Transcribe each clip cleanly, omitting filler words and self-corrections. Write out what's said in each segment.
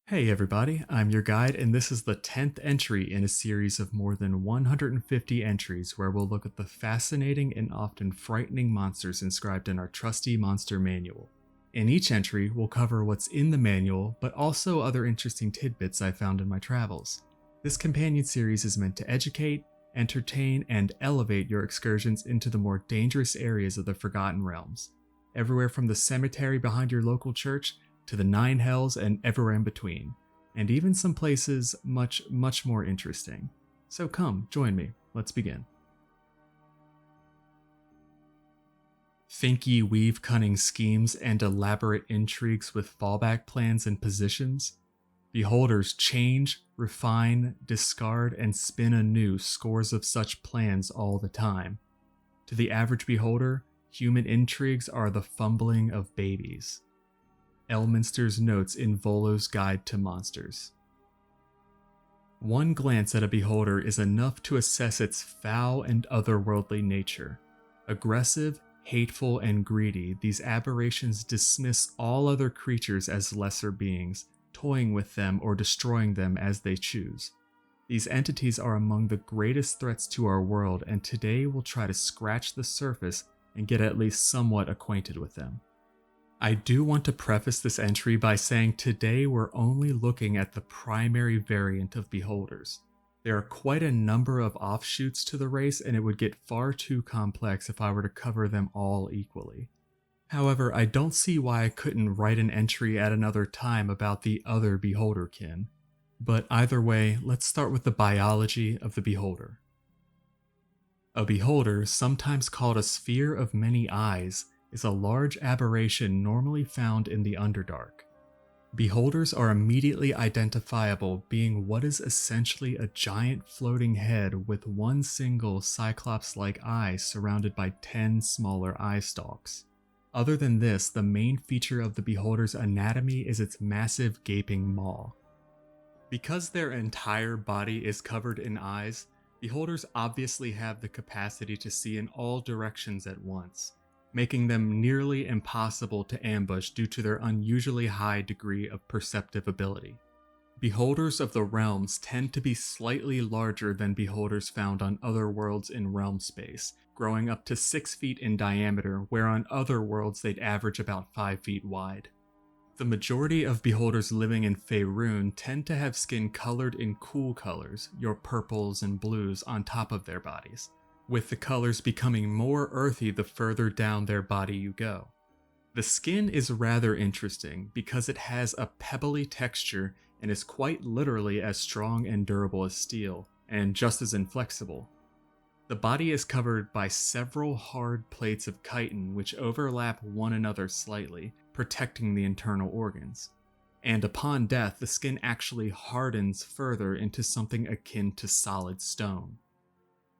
Hey everybody, I'm your guide, and this is the 10th entry in a series of more than 150 entries where we'll look at the fascinating and often frightening monsters inscribed in our trusty monster manual. In each entry, we'll cover what's in the manual, but also other interesting tidbits I found in my travels. This companion series is meant to educate, entertain, and elevate your excursions into the more dangerous areas of the Forgotten Realms. Everywhere from the cemetery behind your local church to the nine hells and everywhere in between, and even some places much more interesting. So come, join me, let's begin. Think ye weave cunning schemes and elaborate intrigues with fallback plans and positions? Beholders change, refine, discard, and spin anew scores of such plans all the time. To the average beholder, human intrigues are the fumbling of babies. Elminster's notes in Volo's Guide to Monsters. One glance at a beholder is enough to assess its foul and otherworldly nature. Aggressive, hateful, and greedy, these aberrations dismiss all other creatures as lesser beings, toying with them or destroying them as they choose. These entities are among the greatest threats to our world, and today we'll try to scratch the surface and get at least somewhat acquainted with them. I do want to preface this entry by saying today we're only looking at the primary variant of beholders. There are quite a number of offshoots to the race, and it would get far too complex if I were to cover them all equally. However, I don't see why I couldn't write an entry at another time about the other beholderkin. But either way, let's start with the biology of the beholder. A beholder, sometimes called a sphere of many eyes, is a large aberration normally found in the Underdark. Beholders are immediately identifiable, being what is essentially a giant floating head with one single cyclops-like eye surrounded by 10 smaller eye stalks. Other than this, the main feature of the beholder's anatomy is its massive gaping maw. Because their entire body is covered in eyes, beholders obviously have the capacity to see in all directions at once, making them nearly impossible to ambush due to their unusually high degree of perceptive ability. Beholders of the realms tend to be slightly larger than beholders found on other worlds in realm space, growing up to 6 feet in diameter, where on other worlds they'd average about 5 feet wide. The majority of beholders living in Faerun tend to have skin colored in cool colors, your purples and blues, on top of their bodies, with the colors becoming more earthy the further down their body you go. The skin is rather interesting because it has a pebbly texture and is quite literally as strong and durable as steel, and just as inflexible. The body is covered by several hard plates of chitin which overlap one another slightly, protecting the internal organs. And upon death, the skin actually hardens further into something akin to solid stone.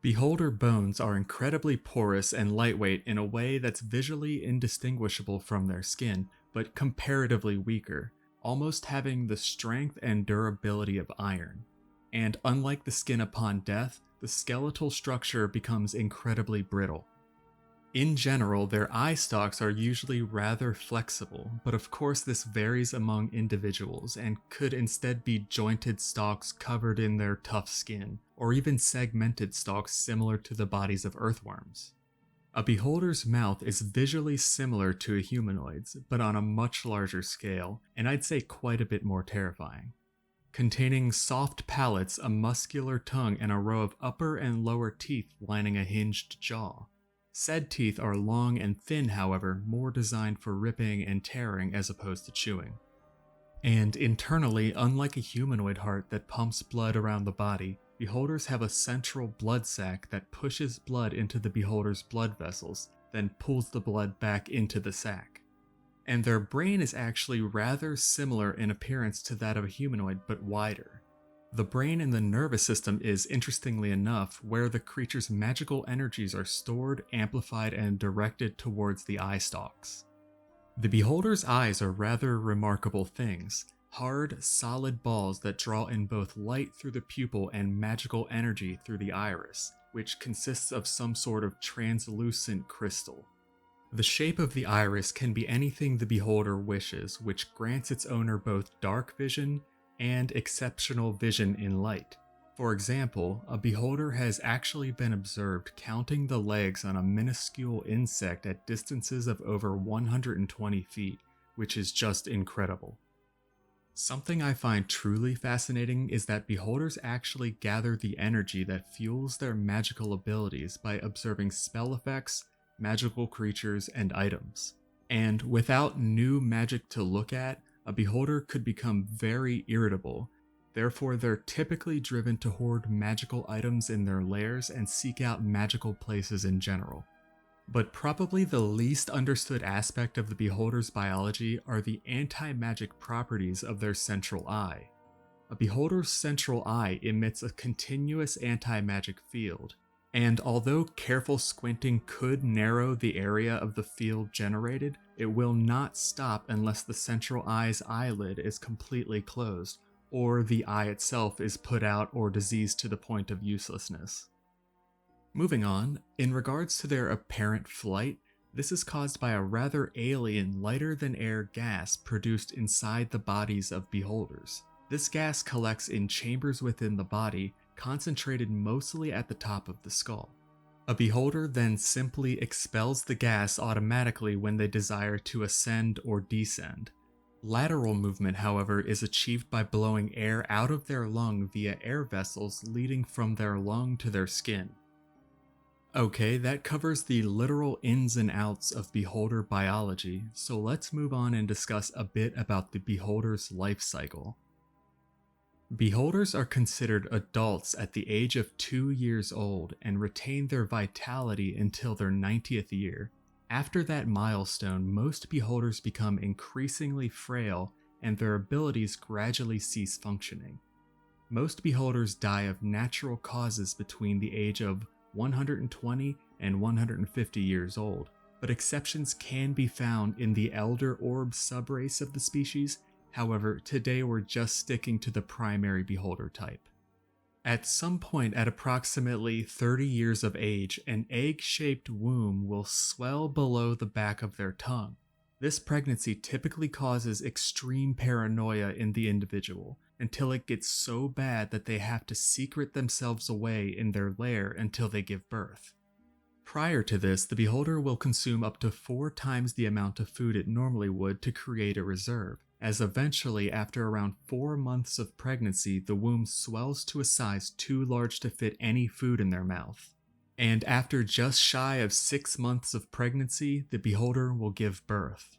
Beholder bones are incredibly porous and lightweight in a way that's visually indistinguishable from their skin, but comparatively weaker, almost having the strength and durability of iron. And unlike the skin upon death, the skeletal structure becomes incredibly brittle. In general, their eye stalks are usually rather flexible, but of course this varies among individuals and could instead be jointed stalks covered in their tough skin, or even segmented stalks similar to the bodies of earthworms. A beholder's mouth is visually similar to a humanoid's, but on a much larger scale, and I'd say quite a bit more terrifying. Containing soft palates, a muscular tongue, and a row of upper and lower teeth lining a hinged jaw. Said teeth are long and thin, however, more designed for ripping and tearing as opposed to chewing. And internally, unlike a humanoid heart that pumps blood around the body, beholders have a central blood sac that pushes blood into the beholder's blood vessels, then pulls the blood back into the sac. And their brain is actually rather similar in appearance to that of a humanoid, but wider. The brain in the nervous system is, interestingly enough, where the creature's magical energies are stored, amplified, and directed towards the eye stalks. The beholder's eyes are rather remarkable things, hard, solid balls that draw in both light through the pupil and magical energy through the iris, which consists of some sort of translucent crystal. The shape of the iris can be anything the beholder wishes, which grants its owner both dark vision, and exceptional vision in light. For example, a beholder has actually been observed counting the legs on a minuscule insect at distances of over 120 feet, which is just incredible. Something I find truly fascinating is that beholders actually gather the energy that fuels their magical abilities by observing spell effects, magical creatures, and items. And without new magic to look at, a beholder could become very irritable. Therefore, they're typically driven to hoard magical items in their lairs and seek out magical places in general. But probably the least understood aspect of the beholder's biology are the anti-magic properties of their central eye. A beholder's central eye emits a continuous anti-magic field, and although careful squinting could narrow the area of the field generated, it will not stop unless the central eye's eyelid is completely closed, or the eye itself is put out or diseased to the point of uselessness. Moving on, in regards to their apparent flight, this is caused by a rather alien lighter-than-air gas produced inside the bodies of beholders. This gas collects in chambers within the body, concentrated mostly at the top of the skull. A beholder then simply expels the gas automatically when they desire to ascend or descend. Lateral movement, however, is achieved by blowing air out of their lung via air vessels leading from their lung to their skin. Okay, that covers the literal ins and outs of beholder biology, so let's move on and discuss a bit about the beholder's life cycle. Beholders are considered adults at the age of 2 years old and retain their vitality until their 90th year. After that milestone, most beholders become increasingly frail and their abilities gradually cease functioning. Most beholders die of natural causes between the age of 120 and 150 years old, but exceptions can be found in the elder orb subrace of the species. However, today we're just sticking to the primary beholder type. At some point at approximately 30 years of age, an egg-shaped womb will swell below the back of their tongue. This pregnancy typically causes extreme paranoia in the individual, until it gets so bad that they have to secret themselves away in their lair until they give birth. Prior to this, the beholder will consume up to 4 times the amount of food it normally would to create a reserve, as eventually after around 4 months of pregnancy, the womb swells to a size too large to fit any food in their mouth. And after just shy of 6 months of pregnancy, the beholder will give birth.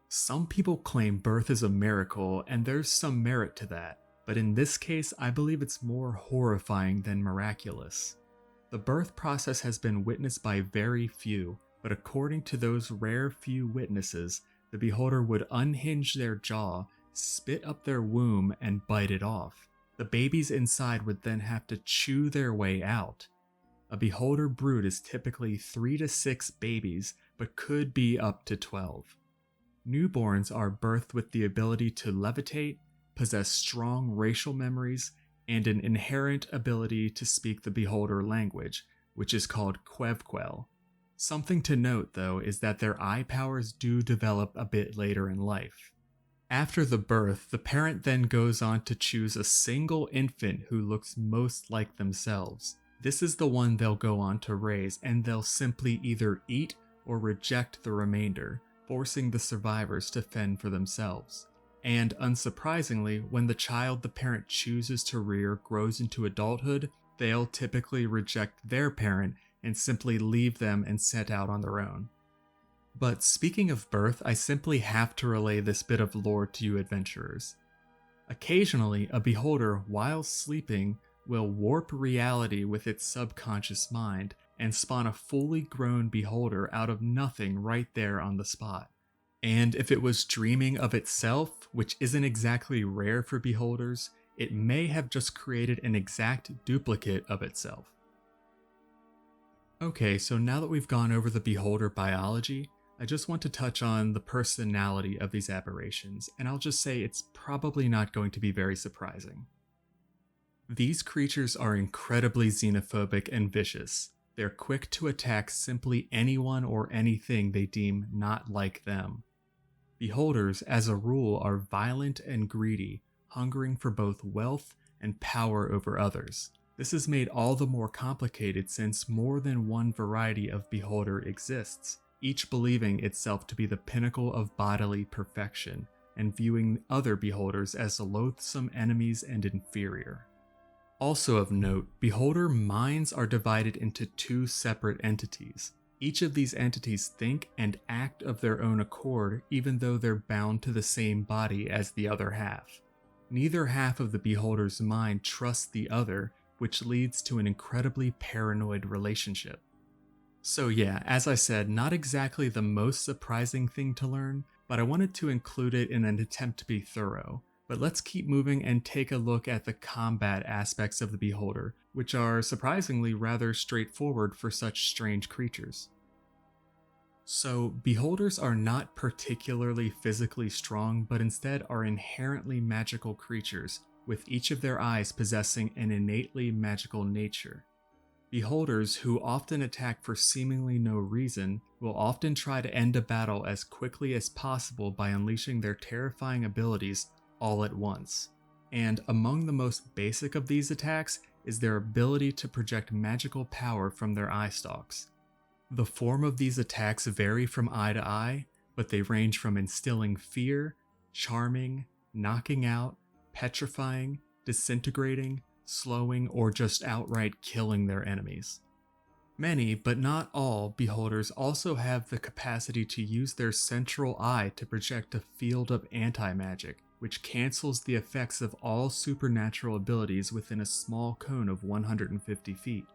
Some people claim birth is a miracle, and there's some merit to that, but in this case, I believe it's more horrifying than miraculous. The birth process has been witnessed by very few, but according to those rare few witnesses, the beholder would unhinge their jaw, spit up their womb, and bite it off. The babies inside would then have to chew their way out. A beholder brood is typically 3 to 6 babies, but could be up to 12. Newborns are birthed with the ability to levitate, possess strong racial memories, and an inherent ability to speak the beholder language, which is called quevquel. Something to note, though, is that their eye powers do develop a bit later in life. After the birth, the parent then goes on to choose a single infant who looks most like themselves. This is the one they'll go on to raise, and they'll simply either eat or reject the remainder, forcing the survivors to fend for themselves. And unsurprisingly, when the child the parent chooses to rear grows into adulthood, they'll typically reject their parent and simply leave them and set out on their own. But speaking of birth, I simply have to relay this bit of lore to you adventurers. Occasionally, a beholder, while sleeping, will warp reality with its subconscious mind and spawn a fully grown beholder out of nothing right there on the spot. And if it was dreaming of itself, which isn't exactly rare for beholders, it may have just created an exact duplicate of itself. Okay, so now that we've gone over the beholder biology, I just want to touch on the personality of these aberrations, and I'll just say it's probably not going to be very surprising. These creatures are incredibly xenophobic and vicious. They're quick to attack simply anyone or anything they deem not like them. Beholders, as a rule, are violent and greedy, hungering for both wealth and power over others. This is made all the more complicated since more than one variety of beholder exists, each believing itself to be the pinnacle of bodily perfection, and viewing other beholders as loathsome enemies and inferior. Also of note, beholder minds are divided into two separate entities. Each of these entities think and act of their own accord even though they're bound to the same body as the other half. Neither half of the beholder's mind trusts the other, which leads to an incredibly paranoid relationship. So yeah, as I said, not exactly the most surprising thing to learn, but I wanted to include it in an attempt to be thorough. But let's keep moving and take a look at the combat aspects of the beholder, which are surprisingly rather straightforward for such strange creatures. So, beholders are not particularly physically strong, but instead are inherently magical creatures, with each of their eyes possessing an innately magical nature. Beholders, who often attack for seemingly no reason, will often try to end a battle as quickly as possible by unleashing their terrifying abilities all at once. And among the most basic of these attacks is their ability to project magical power from their eye stalks. The form of these attacks vary from eye to eye, but they range from instilling fear, charming, knocking out, petrifying, disintegrating, slowing, or just outright killing their enemies. Many, but not all, beholders also have the capacity to use their central eye to project a field of anti-magic, which cancels the effects of all supernatural abilities within a small cone of 150 feet.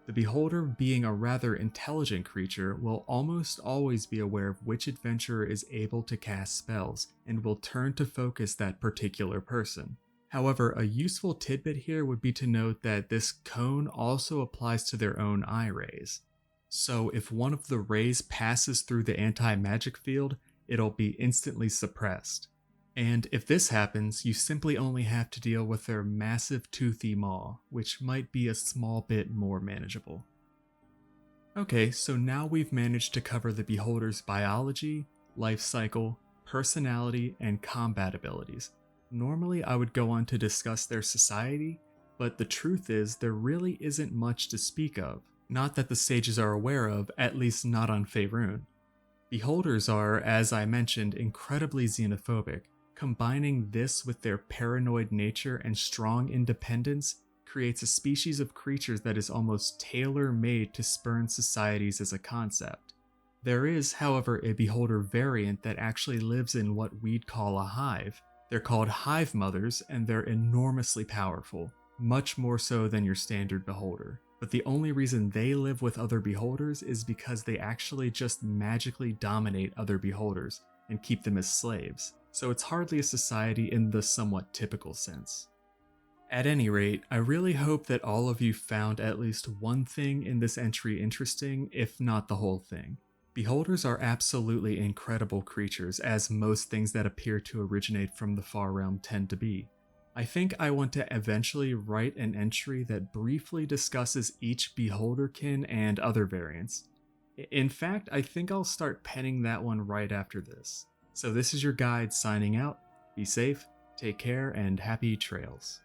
The beholder, being a rather intelligent creature, will almost always be aware of which adventurer is able to cast spells, and will turn to focus that particular person. However, a useful tidbit here would be to note that this cone also applies to their own eye rays. So if one of the rays passes through the anti-magic field, it'll be instantly suppressed. And if this happens, you simply only have to deal with their massive toothy maw, which might be a small bit more manageable. Okay, so now we've managed to cover the beholder's biology, life cycle, personality, and combat abilities. Normally I would go on to discuss their society, but the truth is there really isn't much to speak of. Not that the sages are aware of, at least not on Faerun. Beholders are, as I mentioned, incredibly xenophobic. Combining this with their paranoid nature and strong independence creates a species of creatures that is almost tailor-made to spurn societies as a concept. There is, however, a beholder variant that actually lives in what we'd call a hive. They're called hive mothers, and they're enormously powerful, much more so than your standard beholder. But the only reason they live with other beholders is because they actually just magically dominate other beholders and keep them as slaves. So it's hardly a society in the somewhat typical sense. At any rate, I really hope that all of you found at least one thing in this entry interesting, if not the whole thing. Beholders are absolutely incredible creatures, as most things that appear to originate from the far realm tend to be. I think I want to eventually write an entry that briefly discusses each beholderkin and other variants. In fact, I think I'll start penning that one right after this. So this is your guide signing out. Be safe, take care, and happy trails.